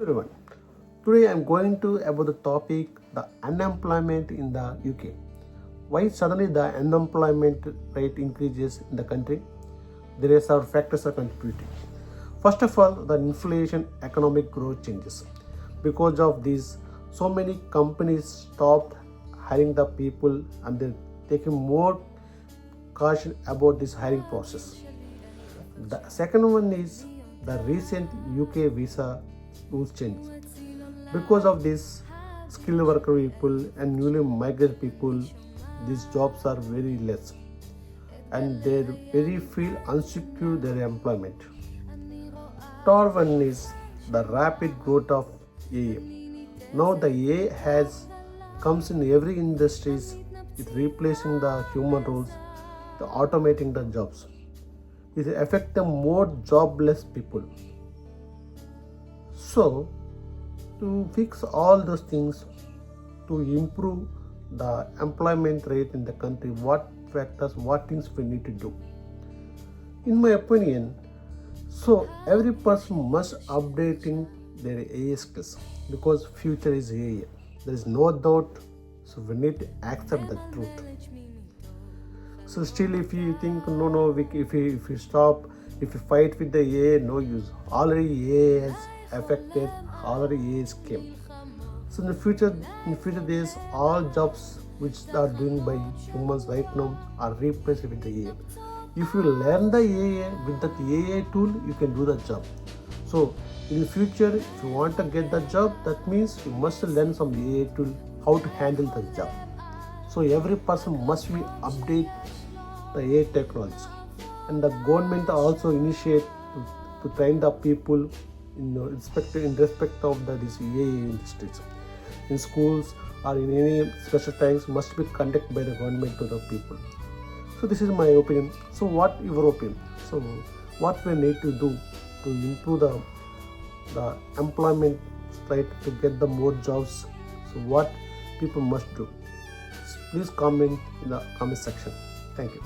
Everyone, today I am going to about the topic the unemployment in the UK. Why suddenly the unemployment rate increases in the country? There are several factors are contributing. First of all, the inflation economic growth changes. Because of this, so many companies stopped hiring the people and they're taking more caution about this hiring process. The second one is the recent UK visa rules change. Because of this, skilled worker people and newly migrant people, these jobs are very less and they very feel unsecure their employment. Third one is the rapid growth of AI. Now the AI has comes in every industries, it replacing the human roles, the automating the jobs. It affect the more jobless people. So to fix all those things, to improve the employment rate in the country, what factors, what things we need to do? In my opinion, so every person must updating their AI skills because future is AI. There is no doubt. So we need to accept the truth. So still, if you think if you stop, if you fight with the AI, no use. Already AI has affected. Already AI came. So in the future days, all jobs which are doing by humans right now are replaced with the AI. If you learn the AI with that AI tool, you can do the job. So in the future, if you want to get the job, that means you must learn some AI tool how to handle the job. So every person must be update the AI technology, and the government also initiate to train the people in respect of this AI industries. In schools or in any special times must be conducted by the government to the people. So this is my opinion. So what your opinion? So what we need to do to improve the employment rate to get the more jobs? So what people must do? Please comment in the comment section. Thank you.